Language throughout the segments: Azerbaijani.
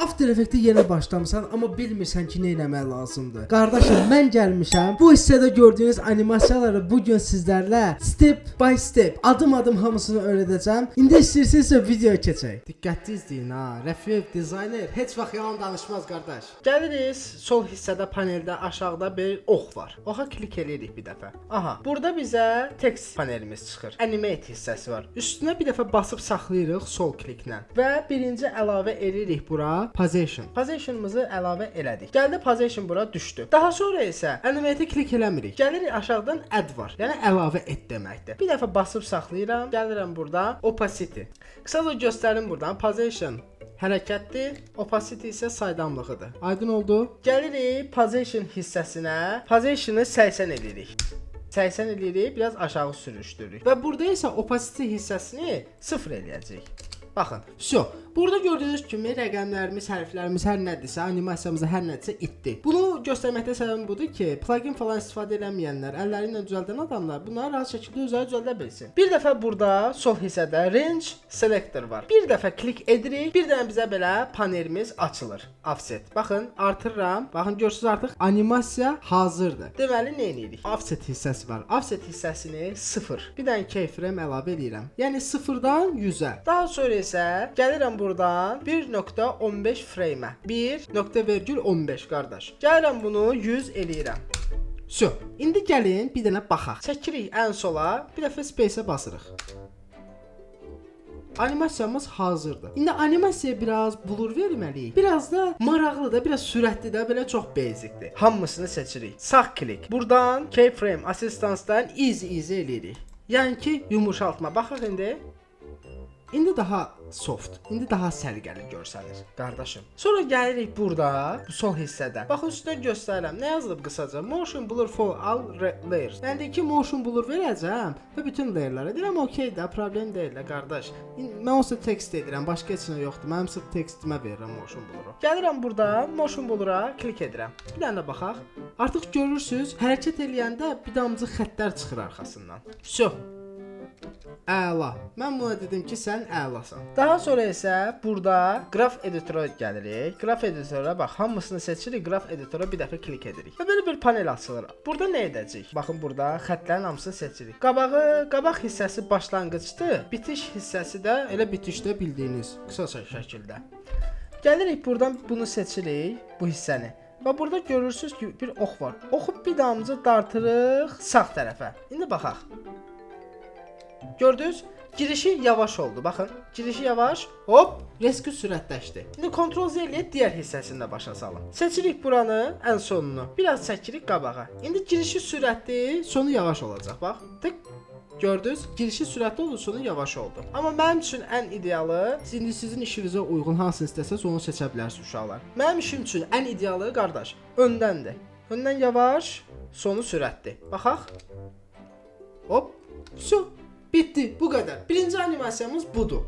After Effects-ə yenə başlamısan, amma bilmirsən ki, nə etmək lazımdır. Qardaşım, mən gəlmişəm. Bu hissədə gördüyünüz animasiyaları bu gün sizlərlə step by step, adım-adım hamısını öyrədəcəm. İndi istəyirsinizsə videoya keçək. Diqqətli izləyin ha. Rəfiq dizayner heç vaxt yalan danışmaz qardaş. Gəliriz, sol hissədə paneldə aşağıda bir ox var. Oxa klik edirik bir dəfə. Aha, burada bizə text panelimiz çıxır. Animate hissəsi var. Üstünə bir dəfə basıb saxlayırıq sol kliklə və birinci əlavə edirik bura position. Position'ımızı əlavə elədik. Gəldi position bura düşdü. Daha sonra isə animate-ə klik eləmirik. Gəlirik aşağıdan add var. Yəni əlavə et deməkdir. Bir dəfə basıb saxlayıram. Gəlirəm burada opacity. Qısaca göstərim buradan. Position hərəkətdir, opacity isə saydamlığıdır. Aydın oldu? Gəlirik position hissəsinə. Positionu 80 edirik. 80 edirik, biraz aşağı sürüşdürürük. Və burada isə opacity hissəsini 0 eləyəcəyik. Baxın, burada gördüyünüz kimi rəqəmlərimiz, hərflərimiz hər nədirsə, animasiyamızda hər nədirsə itdi. Bunu göstərməkdə səbəbim budur ki, plugin falan istifadə edəməyənlər, əlləri ilə düzəldən adamlar bunları rahat şəkildə özləri düzəldə bilsin. Bir dəfə burada sol hissədə range selector var. Bir dəfə klik edirik, bir dənə bizə belə panelimiz açılır. Offset. Baxın, artırıram. Baxın, görürsünüz artıq animasiya hazırdır. Deməli, nə edirik? Offset hissəsi var. Offset hissəsini 0. Bir dənə keyframe əlavə edirəm. Yəni 0-dan 100-ə. Daha sonra isə gəlirəm buradan 1.15 frame-ə. 1.15 qardaş. Gəlirəm bunu 100 eləyirəm. İndi gəlin bir dənə baxaq. Çəkirik ən sola, bir dəfə space-ə basırıq. Animasiyamız hazırdır. İndi animasiyaya biraz blur verməliyik. Biraz da maraqlıdır, biraz sürətlidir, belə çox basicdir. Hamısını seçirik. Sağ klik. Buradan keyframe assistance'dan easy eləyirik. Yəni ki, yumuşaltma. Baxaq indi. İndi daha soft, indi daha səliqəli görsənir, qardaşım. Sonra gəlirik burada, bu sol hissədə. Baxın, üstünə göstərirəm. Nə yazılıb qısaca? Motion blur for all layers. Yəni ki, motion blur verəcəm və bütün layerlara. Deyirəm, okey də, problem deyil də, qardaş. Mən olsa text edirəm, başqa heç nə yoxdur. Mənim sırf textimə verirəm motion bluru. Gəlirəm burada, motion blura klik edirəm. Bir dənə də baxaq. Artıq görürsüz, hərəkət eləyəndə bir damcı xəttlər çıxır arxasından. Əla. Mən buna dedim ki, sən əlasan. Daha sonra isə burada graph editora gəlirik. Graph editora bax, hamısını seçirik. Graph editora bir dəfə klik edirik. Və belə bir panel açılır. Burada nə edəcəyik? Baxın, burada xəttlərin hamısını seçirik. Qabaq hissəsi başlanğıcdır. Bitiş hissəsi də elə bitişdə bildiyiniz qısa şəkildə. Gəlirik buradan bunu seçirik, bu hissəni. Və burada görürsüz ki, bir ox var. Oxu bir damcı dartırıq sağ tərəfə. İndi baxaq. Gördünüz? Girişi yavaş oldu. Baxın, girişi yavaş. Hop, rescue sürətləşdi. İndi Ctrl Z ilə digər hissəsini də başa salın. Seçirik buranı, ən sonunu. Biraz çəkirik qabağa. İndi girişi sürətli, sonu yavaş olacaq. Bax, tık. Gördünüz? Girişi sürətli oldu, sonu yavaş oldu. Amma mənim üçün ən idealı, indi sizin işinizə uyğun hansını istəsəz onu seçə bilərsiniz uşaqlar. Mənim işim üçün ən idealı, qardaş, öndəndir. Öndən yavaş, sonu sürətli. Baxaq. Hop. Bitdi, bu qədər. Birinci animasiyamız budur.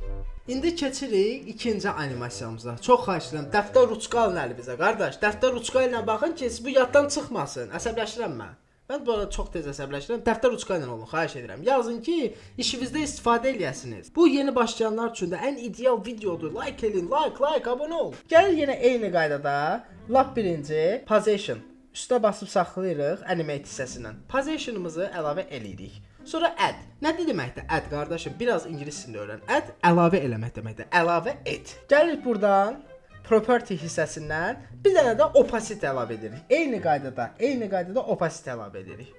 İndi keçirik ikinci animasiyamıza. Çox xahiş edirəm, dəftər ruçka alın əlinizə, qardaş. Dəftər ruçka ilə baxın ki, bu yaddan çıxmasın. Əsəbləşirəm mən. Mən bu arada çox tez əsəbləşirəm. Dəftər ruçka ilə olun, xahiş edirəm. Yazın ki, işinizdə istifadə eləyəsiniz. Bu yeni başlayanlar üçün də ən ideal videodur. Like edin, like, abunə olun. Gəlir yenə eyni qaydada. Lap birinci position. Üstə basıb saxlayırıq animate hissəsindən. Position'ımızı əlavə eləyirik. Sonra add. Nə deməkdir add, qardaşım? Biraz ingilis dilində öyrən. Add əlavə eləmək deməkdir. Əlavə et. Gəlirik buradan property hissəsindən bir dənə də opacity əlavə edirik. Eyni qaydada opacity əlavə edirik.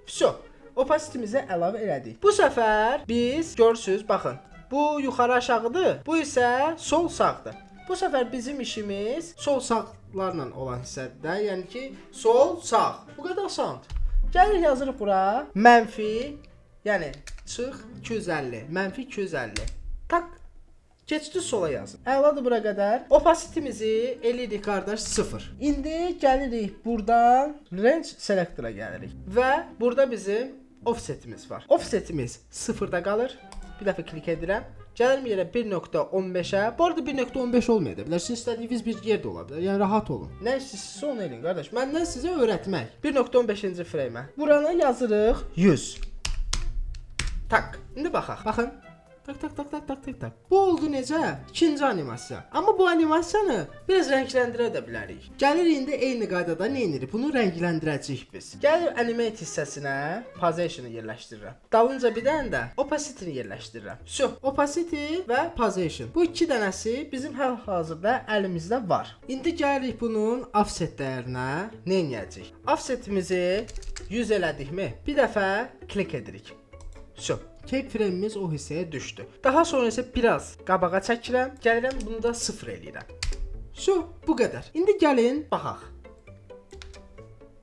Opacity'mizi əlavə elədik. Bu səfər biz görürsüz, baxın. Bu yuxarı aşağıdır, bu isə sol sağdır. Bu səfər bizim işimiz sol sağlarla olan hissədə, yəni ki, sol sağ. Bu qədər asandır. Gəlirik yazırıq bura mənfi, yəni çıx 250, mənfi 250. Tak. Keçdi sola yazın. Əladır bura qədər. Opacity'mizi eləyirik qardaş 0. İndi gəlirik buradan range selector'a gəlirik və burada bizim offsetimiz var. Offsetimiz 0-da qalır. Bir dəfə klik edirəm. Gəlirim yerə 1.15-ə. Bu arada 1.15 olmaya da bilər. Sizin istədiyiniz bir yer də ola bilər. Yəni rahat olun. Nə istəyirsinizsə onu eləyin qardaş. Məndən sizə öyrətmək. 1.15-ci frame-ə. Buranı yazırıq 100. Tak. İndi baxaq. Baxın. Tak tak tak tak tak tak tak. Bu oldu necə? İkinci animasiya. Amma bu animasiyanı biraz rəngləndirə də bilərik. Gəlir indi eyni qaydada nə edirik? Bunu rəngləndirəcəyik biz. Gəlir animate hissəsinə position-ı yerləşdirirəm. Dalınca bir dənə də opacity-ni yerləşdirirəm. Şu, opacity və position. Bu iki dənəsi bizim hal-hazırda əlimizdə var. İndi gəlirik bunun offset dəyərinə nə edəcəyik? Offsetimizi 100 elədikmi? Bir dəfə klik edirik. Şu. Keyframe-imiz o hissəyə düşdü. Daha sonra isə biraz qabağa çəkirəm. Gəlirəm bunu da 0 eləyirəm. Şu, bu qədər. İndi gəlin baxaq.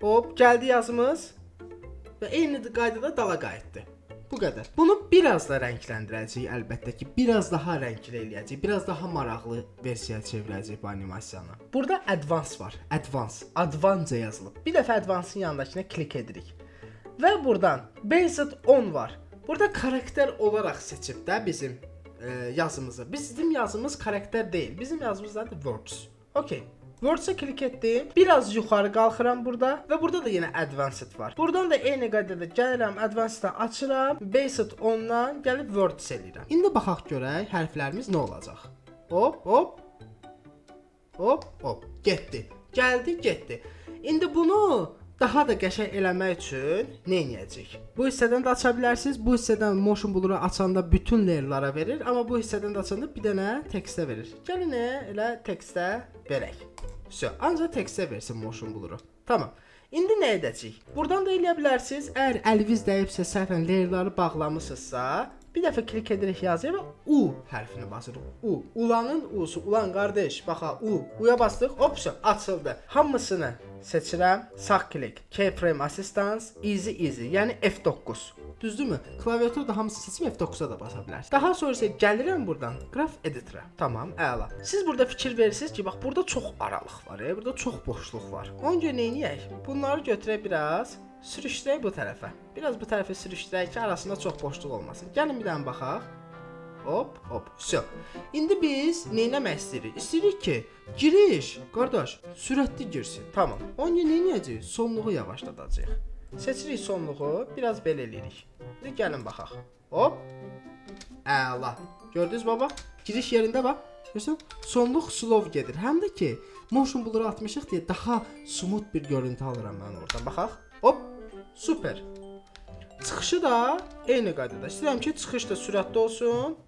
Hop, gəldi yazımız və eyni qaydada dala qayıtdı. Bu qədər. Bunu biraz da rəngləndirəcəyik əlbəttə ki, biraz daha rəngli eləyəcəyik, biraz daha maraqlı versiyaya çevirəcəyik bu animasiyanı. Burada advance var. Advance yazılıb. Bir dəfə advance-ın yanındakına klik edirik. Və buradan based on var. Burada karakter olaraq seçib də bizim yazımızı. Bizim yazımız karakter deyil. Bizim yazımız da words. Okay. Words-a klik etdim. Biraz yuxarı qalxıram burada və burada da yenə advanced var. Buradan da eyni qaydada gəlirəm, advanced-ı açıram, based on-dan gəlib words eləyirəm. İndi baxaq görək hərflərimiz nə olacaq. Hop, hop. Hop, hop. Getdi. Gəldi, getdi. İndi bunu daha da qəşəng eləmək üçün nə edəcəyik? Bu hissədən də aça bilərsiniz. Bu hissədən motion blur-u açanda bütün layer'lara verir, amma bu hissədən də açanda bir dənə tekstə verir. Gəlin elə tekstə verək. Ancaq tekstə versin motion blur-u. Tamam. İndi nə edəcəyik? Buradan da eləyə bilərsiniz. Əgər əliniz dəyibsə, səhvən layer'ları bağlamısınızsa, bir dəfə klik edirik yazıya və U hərfini basırıq. U. Ulanın U'su. Ulan qardaş, baxa U. U'ya bastıq. Hop, açıldı. Hamısını seçirəm. Sağ klik. Keyframe assistance. Easy. Yəni F9. Düzdürmü? Klaviaturda hamısı seçim F9-a da basa bilərsiniz. Daha sonra isə gəlirəm buradan Graph Editor-a. Tamam, əla. Siz burada fikir verirsiniz ki, bax burada çox aralıq var, burada çox boşluq var. Ona görə nə edək? Bunları götürək biraz, sürüşdürək bu tərəfə. Biraz bu tərəfə sürüşdürək ki, arasında çox boşluq olmasın. Gəlin bir dənə baxaq. Hop, hop. İndi biz nə etmək istəyirik? İstəyirik ki, giriş, qardaş, sürətli girsin. Tamam. Ona görə nə edəcəyik? Sonluğu yavaşladacağıq. Seçirik sonluğu, biraz belə eləyirik. İndi gəlin baxaq. Hop. Əla. Gördünüz baba? Giriş yerində bax. Görürsən? Sonluq slow gedir. Həm də ki, motion blur-u atmışıq deyə daha smooth bir görüntü alıram mən oradan. Baxaq. Hop. Super. Çıxışı da eyni qaydada. İstəyirəm ki, çıxış da sürətli olsun.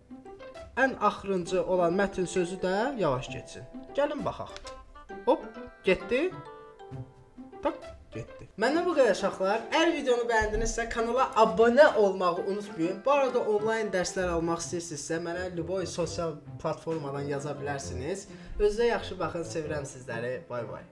Ən axırıncı olan mətn sözü də yavaş getsin. Gəlin baxaq. Hop. Getdi. Tak. Getdi. Məndən bu qədər uşaqlar. Əgər videonu bəyəndinizsə kanala abunə olmağı unutmayın. Bu arada onlayn dərslər almaq istəyirsinizsə mənə Luboy sosial platformadan yaza bilərsiniz. Özünüzə yaxşı baxın, sevirəm sizləri. Bay bay.